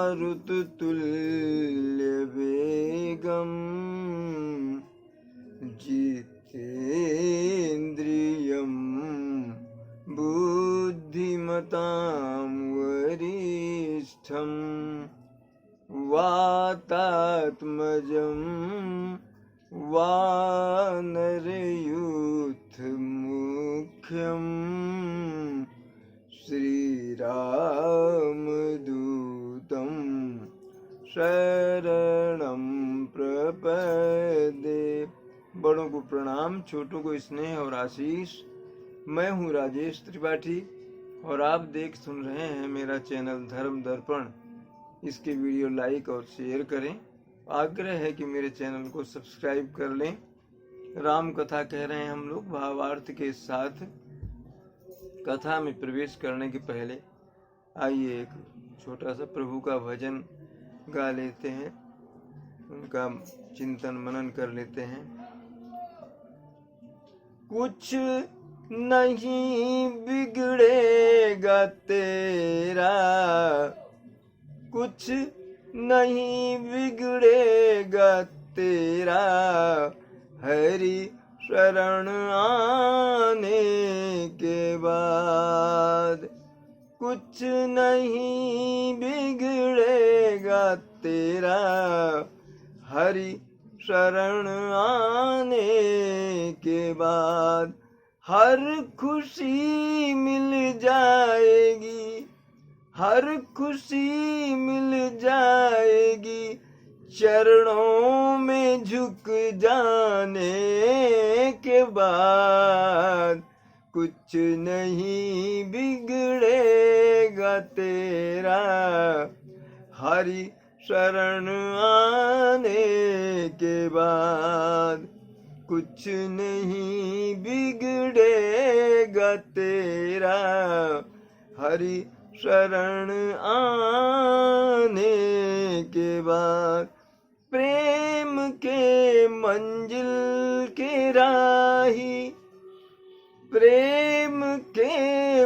मारुततुल्य वेगं जितेन्द्रियं बुद्धिमतां वरिष्ठं वातात्मजं वानरयूथमुख्यं श्रीरामदूतं शरणं प्रपद्ये। बड़ों को प्रणाम, छोटों को स्नेह और आशीष। मैं हूँ राजेश त्रिपाठी और आप देख सुन रहे हैं मेरा चैनल धर्म दर्पण। इसके वीडियो लाइक और शेयर करें। आग्रह है कि मेरे चैनल को सब्सक्राइब कर लें। राम कथा कह रहे हैं हम लोग भावार्थ के साथ। कथा में प्रवेश करने के पहले आइए एक छोटा सा प्रभु का भजन गा लेते हैं, उनका चिंतन मनन कर लेते हैं। कुछ नहीं बिगड़ेगा तेरा, कुछ नहीं बिगड़ेगा तेरा, हरि शरण आने के बाद। कुछ नहीं बिगड़ेगा तेरा, हरि शरण आने के बाद। हर खुशी मिल जाएगी, हर खुशी मिल जाएगी, चरणों में झुक जाने के बाद। कुछ नहीं बिगड़ेगा तेरा, हरि शरण आने के बाद। कुछ नहीं बिगड़ेगा तेरा, हरि शरण आने के बाद। प्रेम के मंजिल के राही, प्रेम के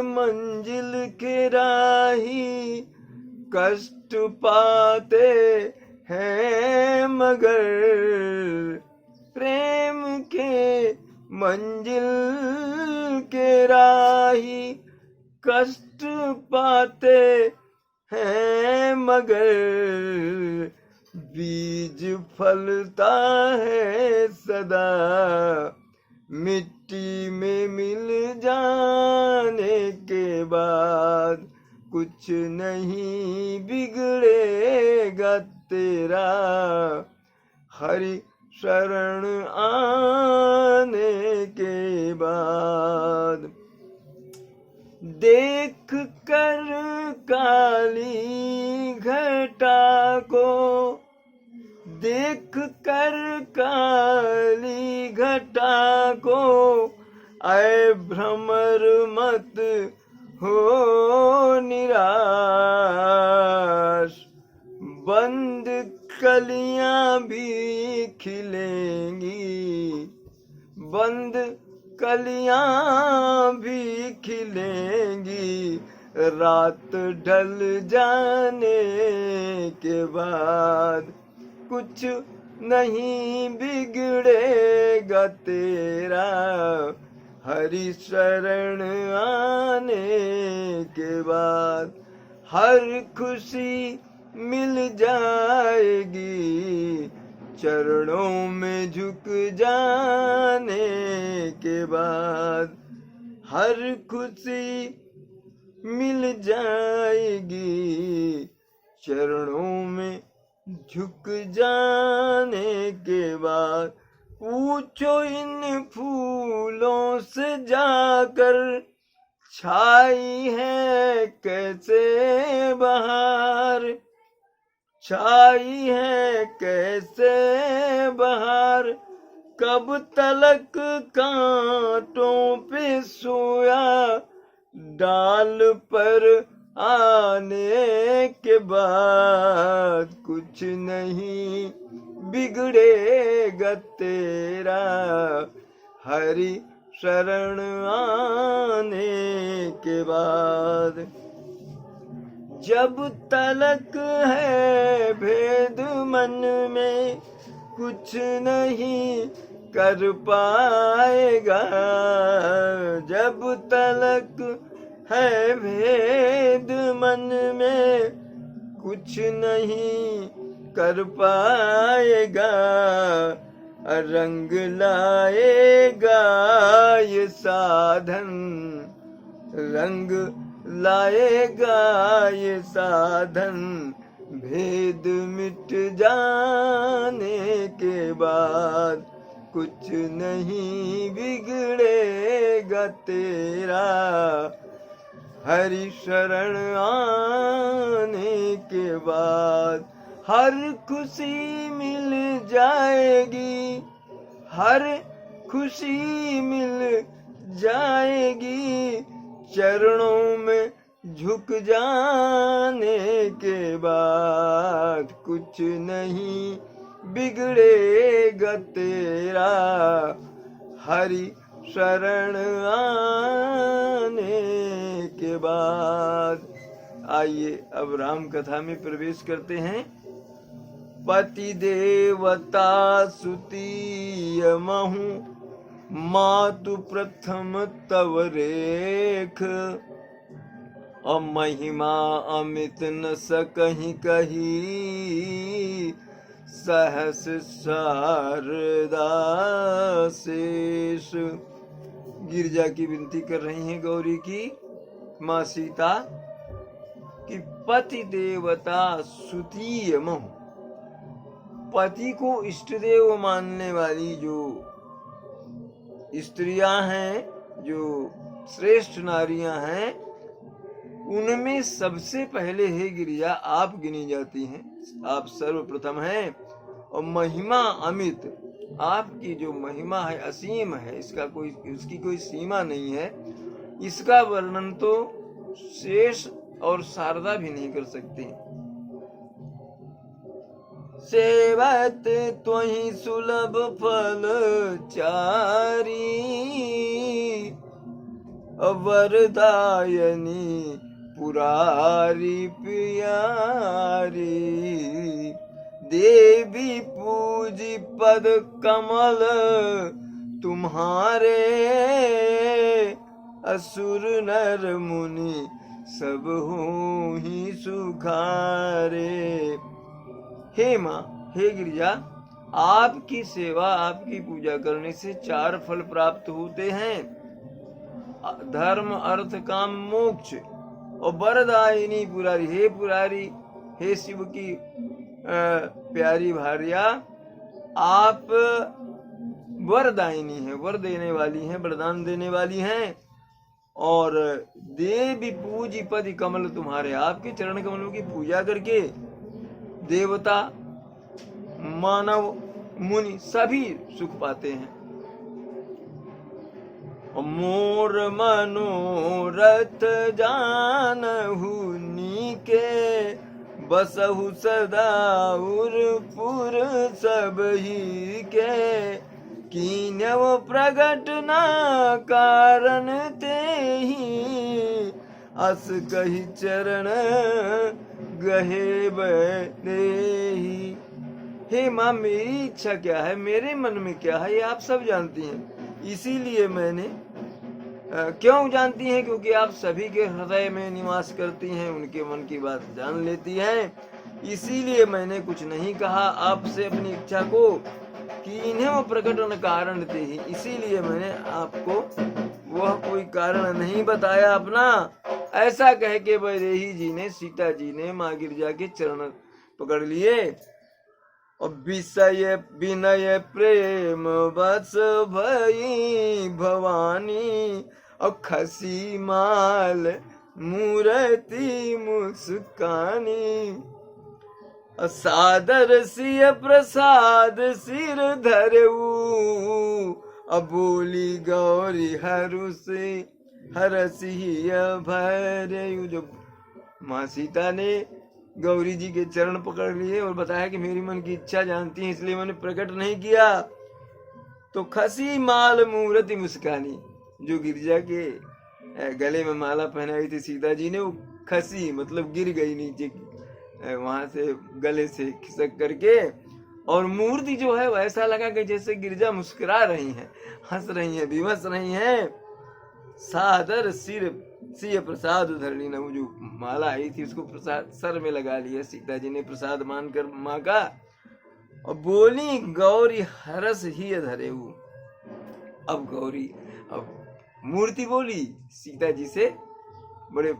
मंजिल के राही, कष्ट पाते हैं मगर। प्रेम के मंजिल के राही, कष्ट पाते हैं मगर। बीज फलता है सदा, मिट्टी में मिल जाने के बाद। कुछ नहीं बिगड़ेगा तेरा, हरि शरण आने के बाद। देख कर काली घटा को, देख कर काली घटा को, ऐ भ्रमर मत हो निराश। बंद कलियां भी खिलेंगी, बंद कलियां भी खिलेंगी, रात ढल जाने के बाद। कुछ नहीं बिगड़ेगा तेरा, हरि शरण आने के बाद। हर खुशी मिल जाएगी, चरणों में झुक जाने के बाद। हर खुशी मिल जाएगी, चरणों में झुक जाने के बाद। पूछो इन फूलों से जाकर, छाई है कैसे बहार, छाई है कैसे बहार। कब तलक कांटों पे सोया, डाल पर आने के बाद। कुछ नहीं बिगड़ेगा तेरा, हरि शरण आने के बाद। जब तलक है भेद मन में कुछ नहीं कर पाएगा। जब तलक है भेद मन में कुछ नहीं कर पाएगा। रंग लाएगा ये साधन, रंग लाएगा ये साधन। भेद मिट जाने के बाद कुछ नहीं बिगड़ेगा तेरा। हरि शरण आने के बाद हर खुशी मिल जाएगी, हर खुशी मिल जाएगी। चरणों में झुक जाने के बाद कुछ नहीं बिगड़ेगा तेरा। हरि शरण आने के बाद। आइए अब राम कथा में प्रवेश करते हैं। पति देवता सुतीय महु, मातु प्रथम तव रेख। महिमा अमित न सकहि कही, सहस शारदा शेष। गिरिजा की विनती कर रही हैं गौरी की माँ सीता कि पति देवता सुतीय महु, पति को इष्ट देव मानने वाली जो स्त्रियां हैं, जो श्रेष्ठ नारियां हैं, उनमें सबसे पहले हे गिरिजा आप गिनी जाती हैं। आप सर्वप्रथम हैं। और महिमा अमित, आपकी जो महिमा है असीम है, उसकी कोई सीमा नहीं है। इसका वर्णन तो शेष और शारदा भी नहीं कर सकते। सेवत त्वहि सुलभ फल चारी, वरदायनी पुरारी प्यारी। देवी पूजी पद कमल तुम्हारे, असुर नर मुनि सब हो ही सुखारे। हे माँ, हे गिरिजा, आपकी सेवा, आपकी पूजा करने से 4 फल प्राप्त होते हैं, धर्म अर्थ काम मोक्ष। और वरदायिनी पुरारी, हे पुरारी, हे शिव की प्यारी भार्या, आप वरदायिनी हैं, वर देने वाली हैं, वरदान देने वाली हैं। और देवी पूजी पद कमल तुम्हारे, आपके चरण कमलों की पूजा करके देवता, मानव, मुनि सभी सुख पाते हैं। मोर मनोरथ जानहु नीके, बसहु सदा उरपुर सबही के। कीन्यव प्रगट ना कारण तेहि, अस कही चरण गहे बदेहि। हे माँ, मेरी इच्छा क्या है, मेरे मन में क्या है, ये आप सब जानती हैं। इसीलिए मैंने क्यों जानती हैं? क्योंकि आप सभी के हृदय में निवास करती हैं, उनके मन की बात जान लेती हैं। इसीलिए मैंने कुछ नहीं कहा आपसे अपनी इच्छा को कि इन्हें वो प्रकट न कारण थे ही। इसीलिए मैंने आपको वह कोई कारण नहीं बताया अपना। ऐसा कह के वैदेही जी ने, सीता जी ने माँ गिरिजा के चरण पकड़ लिए और विषय विनय प्रेम बस भई भवानी। और खसी माल मूर्ति मुस्कानी, सादर सिय प्रसाद सिर धरऊ। बोली गौरी हरसी भरऊ। जो माँ सीता ने गौरी जी के चरण पकड़ लिए और बताया कि मेरी मन की इच्छा जानती है, इसलिए मैंने प्रकट नहीं किया। तो खसी माल मूर्ति मुस्कानी, जो गिरिजा के गले में माला पहनाई थी सीता जी ने, वो खसी मतलब गिर गई नीचे, वहां से गले से खिसक करके। और मूर्ति जो है वैसा लगा कि जैसे गिरजा मुस्कुरा रही हैं, हंस रही हैं, विवश रही हैं। सादर सिर सिय प्रसाद धरणी, न जो माला आई थी उसको प्रसाद सर में लगा लिया सीता जी ने प्रसाद मानकर माँ का। और बोली गौरी हरस ही धरेऊ। अब गौरी, अब मूर्ति बोली सीता जी से बड़े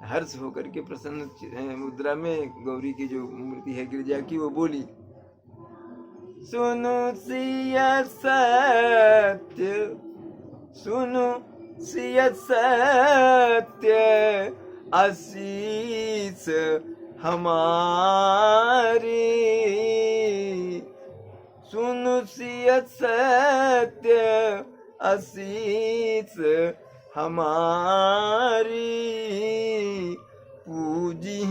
हर्ष होकर के, प्रसन्न मुद्रा में गौरी की जो मूर्ति है गिरजा की, वो बोली सुनु सिया सत्य, सुनु सिया सत्य आशीष हमारी, सुनु सिया सत्य आशीष हमारी, पूजी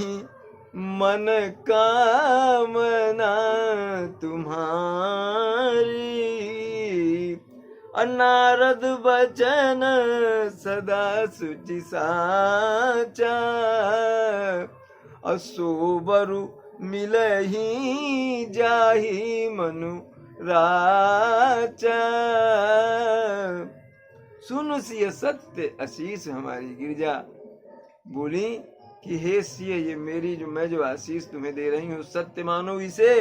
मन कामना तुम्हारी, अनारद वचन सदा सुचि साचा, असोबरु मिलही जाही मनु राचा। सुन सिय सत्य आशीष हमारी। गिरजा बोली कि हे सिय, ये मेरी जो मैं जो आशीष तुम्हें दे रही हूँ सत्य मानो इसे।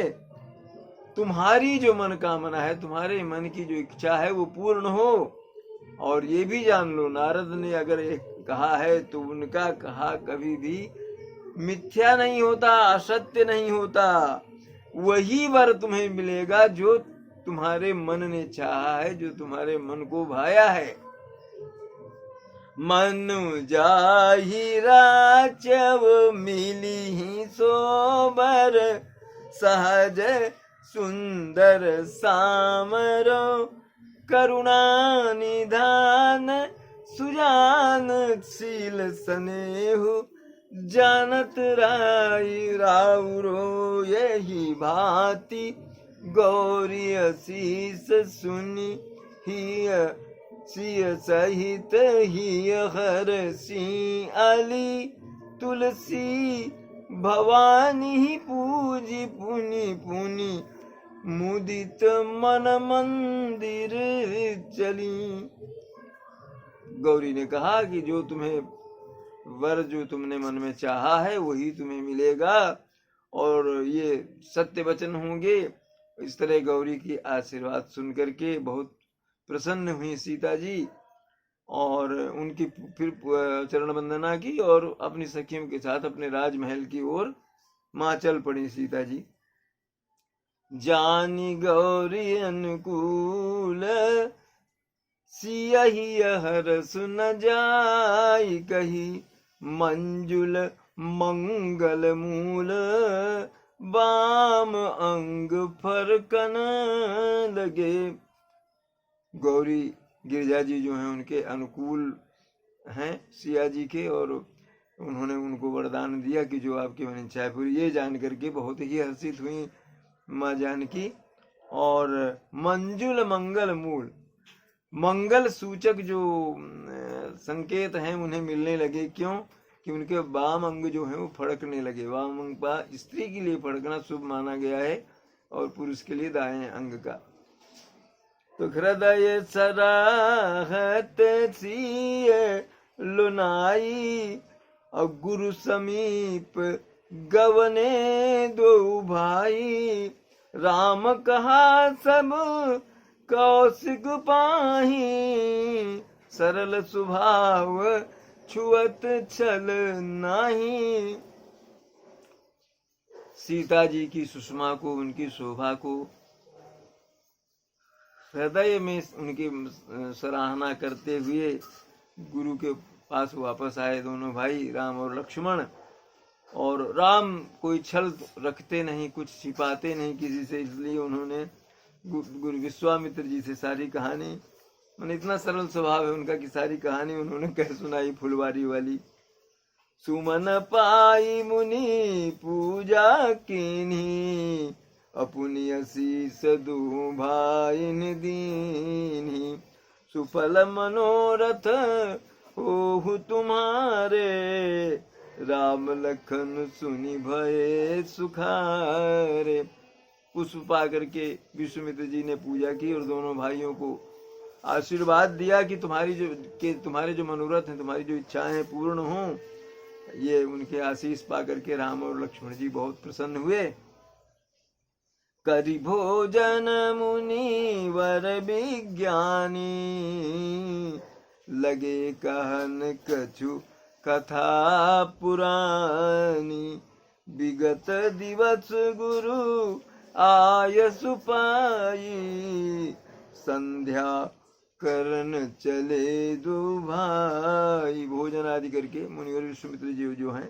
तुम्हारी जो मनोकामना है, तुम्हारे मन की जो इच्छा है वो पूर्ण हो। और ये भी जान लो, नारद ने अगर एक कहा है तो उनका कहा कभी भी मिथ्या नहीं होता, असत्य नहीं होता। वही वर तुम्हें मिलेगा जो तुम्हारे मन ने चाहा है, जो तुम्हारे मन को भाया है। मनु जाहि राचव मिली ही सोबर, सहज सुंदर सामरो, करुणा निधान सुजान शील स्नेहु, जानत राई राउरो यही भांति, गौरी आशीष सुनी ही सिय सहित ही हर सी आली, तुलसी भवानी पूजी पुनि पुनि, मुदित मन मंदिर चली। गौरी ने कहा कि जो तुम्हें वर, जो तुमने मन में चाहा है वही तुम्हें मिलेगा, और ये सत्य वचन होंगे। इस तरह गौरी की आशीर्वाद सुन करके बहुत प्रसन्न हुई सीता जी, और उनकी फिर चरण वंदना की और अपनी सखियों के साथ अपने राजमहल की ओर मां चल पड़ी सीता जी। जानी गौरी अनुकूल, सियहि हर सुन जाई कही, मंजुल मंगल मूल, बाम अंग फरकन लगे। गौरी गिरजा जी जो हैं उनके अनुकूल हैं सिया जी के, और उन्होंने उनको वरदान दिया कि जो आपकी मन इच्छा है पूरी। ये जान करके बहुत ही हर्षित हुई माँ जानकी। और मंजुल मंगल मूल, मंगल सूचक जो संकेत हैं उन्हें मिलने लगे। क्यों? कि उनके वाम अंग जो है वो फड़कने लगे। वाम अंग का स्त्री के लिए फड़कना शुभ माना गया है, और पुरुष के लिए दाएं अंग का। तो हृदय सराहत सिय लुनाई, और गुरु समीप गवने दो भाई, राम कहा सब कौशिक पाही, सरल स्वभाव छुअत छल नाही। सीता जी की सुषमा को, उनकी शोभा को हृदय में उनकी सराहना करते हुए गुरु के पास वापस आए दोनों भाई राम और लक्ष्मण। और राम कोई छल रखते नहीं, कुछ छिपाते नहीं किसी से, इसलिए उन्होंने गुरु विश्वामित्र जी से सारी कहानी, मैंने इतना सरल स्वभाव है उनका कि सारी कहानी उन्होंने कह सुनाई फुलवारी वाली। सुमन पाई मुनि पूजा कीन्ही, अपनी आशीष दू भाइन दीन्ही, सुफल मनोरथ हो तुम्हारे, राम लखन सुनि भये सुखारे। पुष्प पा करके विश्वामित्र जी ने पूजा की और दोनों भाइयों को आशीर्वाद दिया कि तुम्हारे जो मनोरथ हैं, तुम्हारी जो इच्छाएं हैं पूर्ण हों। ये उनके आशीष पा करके राम और लक्ष्मण जी बहुत प्रसन्न हुए। करि भोजन मुनि वर विज्ञानी, लगे कहन कछु कथा पुरानी। विगत दिवस गुरु आय सुपाई, संध्या करन चले दो भाई। भोजन आदि करके मुनिवर विश्वामित्र जी जो हैं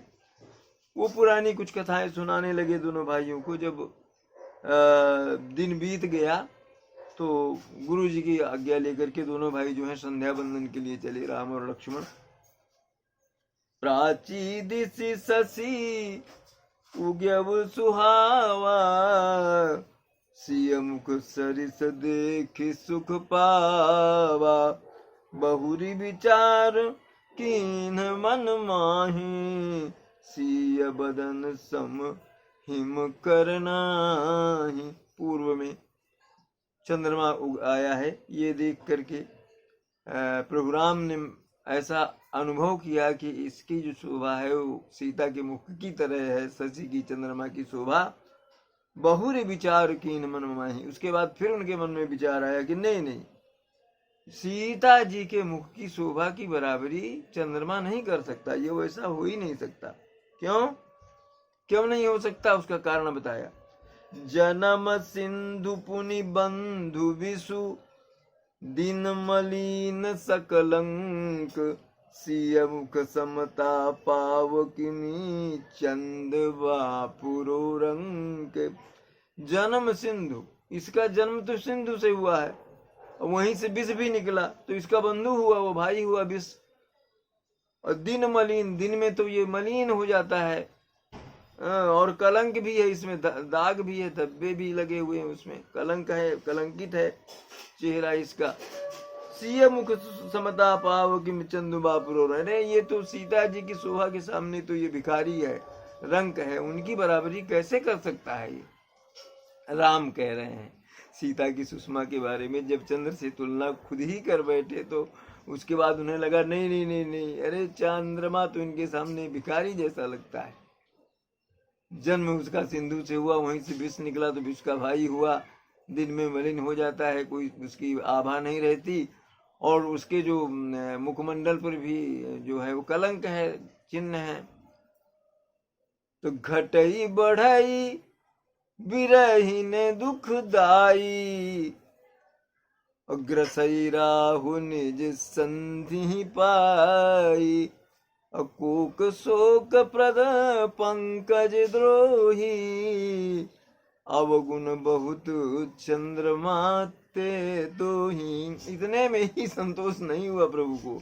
वो पुरानी कुछ कथाएं सुनाने लगे दोनों भाइयों को। जब दिन बीत गया तो गुरु जी की आज्ञा लेकर के दोनों भाई जो हैं संध्या बंदन के लिए चले, राम और लक्ष्मण। प्राची दिशि शशि उग्यव सुहावा, सिय मुख सरिस देखि सुख पावा। बहुरी विचार कीन मन माही, सिय बदन सम हिम करनाहि। पूर्व में चंद्रमा आया है, ये देख करके प्रभु राम ने ऐसा अनुभव किया कि इसकी जो शोभा है वो सीता के मुख की तरह है, शशि की चंद्रमा की शोभा। बहुरे विचार कीन मन माही। उसके बाद फिर उनके मन में विचार आया कि नहीं, सीता जी के मुख की शोभा की बराबरी चंद्रमा नहीं कर सकता, ये वैसा हो ही नहीं सकता। क्यों नहीं हो सकता? उसका कारण बताया। जन्म सिंधु पुनि बंधु विषु, दिन मलिन सकलंक। सिय मुख समता पावकिनी, चंद बापुरो रंक। जन्म सिंधु, इसका जन्म तो सिंधु से हुआ है, वहीं से विष भी निकला, तो इसका बंधु हुआ, वो भाई हुआ विष। और दिन मलिन, दिन में तो ये मलिन हो जाता है, और कलंक भी है इसमें, दाग भी है, धब्बे भी लगे हुए हैं उसमें, कलंक है, कलंकित है चेहरा इसका। सिय मुख समता पाव कि चंदु बापुरो। अरे ये तो सीता जी की शोभा के सामने तो ये भिखारी है, रंक है, उनकी बराबरी कैसे कर सकता है ये? राम कह रहे हैं सीता की सुषमा के बारे में। जब चंद्र से तुलना खुद ही कर बैठे तो उसके बाद उन्हें लगा नहीं, अरे चंद्रमा तो इनके सामने भिखारी जैसा लगता है। जन्म उसका सिंधु से हुआ, वहीं से विष निकला तो विष का भाई हुआ। दिन में मलिन हो जाता है, कोई उसकी आभा नहीं रहती, और उसके जो मुखमंडल पर भी जो है वो कलंक है, चिन्ह है। तो घटई बढ़ई बिरहीन दुखदाई, अग्रसई राहु निज संधि पाई। अकोक शोक प्रद पंकज द्रोही, अवगुण बहुत चंद्रमा ते दोही। इतने में ही संतोष नहीं हुआ प्रभु को,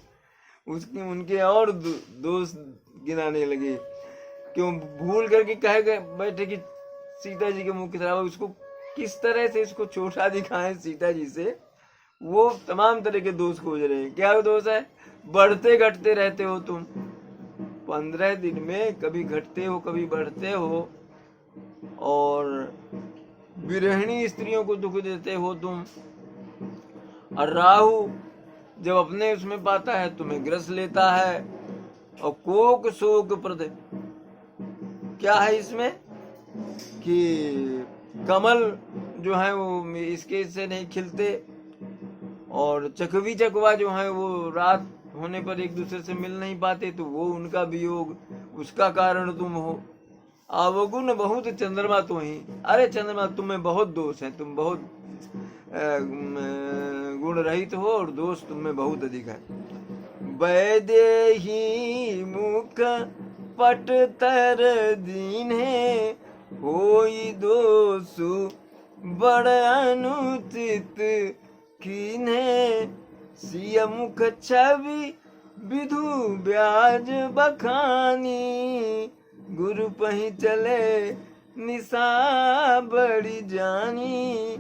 उनके और दोष गिनाने लगे। क्यों भूल करके कह गए बैठे कि सीता जी के मुख की तरह, उसको किस तरह से इसको छोटा दिखाएं सीता जी से, वो तमाम तरह के दोष खोज रहे हैं। क्या दोष है? बढ़ते घटते रहते हो तुम, 15 दिन में कभी घटते हो कभी बढ़ते हो, और विरहिणी स्त्रियों को दुख देते हो तुम। और राहु जब अपने उसमें पाता है तुम्हें ग्रस लेता है। और कोक शोक प्रद, क्या है इसमें कि कमल जो है वो इसके से नहीं खिलते, और चकवी चकवा जो है वो रात होने पर एक दूसरे से मिल नहीं पाते, तो वो उनका वियोग, उसका कारण तुम हो। अवगुण बहुत चंद्रमा तो ही, अरे चंद्रमा तुम्हें बहुत दोष है, तुम बहुत गुण रहित हो और दोष तुम्हें बहुत अधिक है। वैदेही मुख पट तर दीन है, होई दोषु बड़ अनुचित कीन्हे। सिय मुख छवि विधु ब्याज बखानी, गुरु पही चले निशा बड़ी जानी।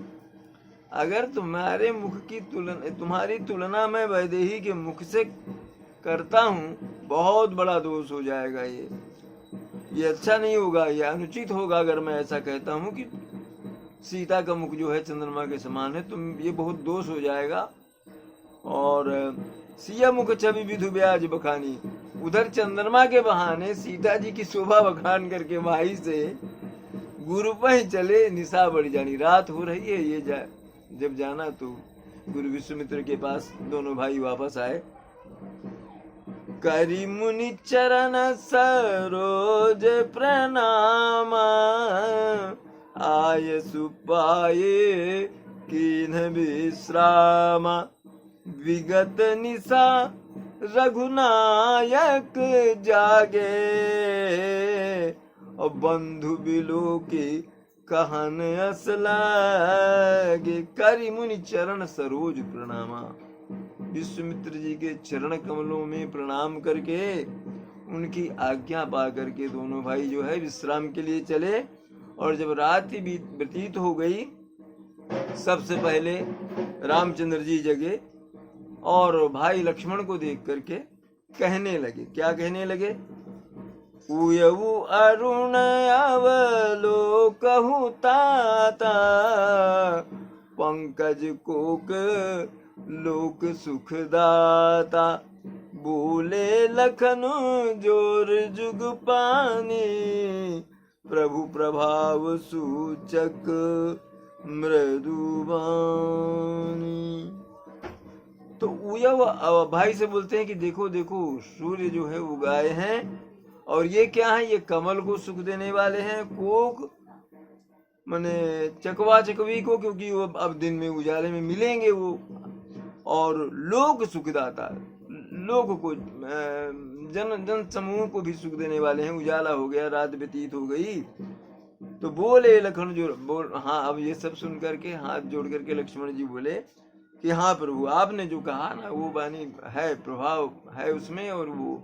अगर तुम्हारे मुख की तुलना, तुम्हारी तुलना मैं वैदेही के मुख से करता हूँ, बहुत बड़ा दोष हो जाएगा ये। ये अच्छा नहीं होगा, ये अनुचित होगा अगर मैं ऐसा कहता हूँ कि सीता का मुख जो है चंद्रमा के समान है, तो ये बहुत दोष हो जाएगा। और सिया मुख छवि विधु ब्याज बखानी, उधर चंद्रमा के बहाने सीता जी की शोभा बखान करके भाई से गुरु पर चले निशा बढ़ जानी। रात हो रही है, ये जब जाना तो गुरु विश्वामित्र के पास दोनों भाई वापस आए। करी मुनि चरण सरोज प्रणाम, आय सुपाये कीन विश्राम, विगत निशा रघुनायक जागे, और बंधु बिलो की कहन असलागे। करि मुनि चरण सरोज प्रणामा, विश्वामित्र जी के चरण कमलों में प्रणाम करके उनकी आज्ञा पा करके दोनों भाई जो है विश्राम के लिए चले। और जब रात ही व्यतीत हो गई, सबसे पहले रामचंद्र जी जगे और भाई लक्ष्मण को देख करके कहने लगे। क्या कहने लगे? उयऊ अरुण अवलोकहु ताता, पंकज कोक लोक सुखदाता, बोले लखन जोर जुग पानी, प्रभु प्रभाव सूचक मृदुबानी। तो उयव भाई से बोलते हैं कि देखो देखो सूर्य जो है उगाए हैं, और ये क्या है? ये कमल को सुख देने वाले हैं। कोक माने चकवा चकवी को, क्योंकि वो अब दिन में उजाले में मिलेंगे वो। और लोक सुखदाता, लोक को जन समूह को भी सुख देने वाले हैं। उजाला हो गया, रात व्यतीत हो गई, तो बोले लखन जो बोल। हाँ, अब ये सब सुन करके हाथ जोड़ करके लक्ष्मण जी बोले कि हाँ प्रभु, आपने जो कहा ना वो वाणी है, प्रभाव है उसमें, और वो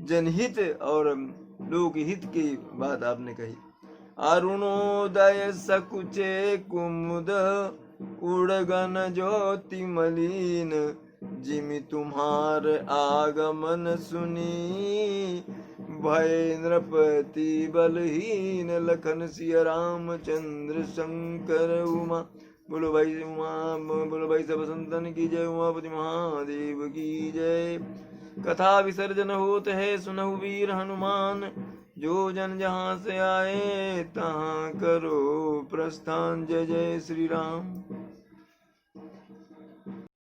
जनहित और लोकहित की बात आपने कही। अरुणोदय सकुचे कुमुद, उड़गन ज्योति मलिन, जिमि तुम्हार आगमन सुनी, भय नृपति बलहीन, लखन सिया रामचंद्र शंकर उमा। बोलो भाई उमा, बोलो भाई सब संतन की जय, उमापति महादेव की जय। कथा विसर्जन होत है सुनहु वीर हनुमान, जो जन जहाँ से आए तहाँ करो प्रस्थान। जय जय श्री राम।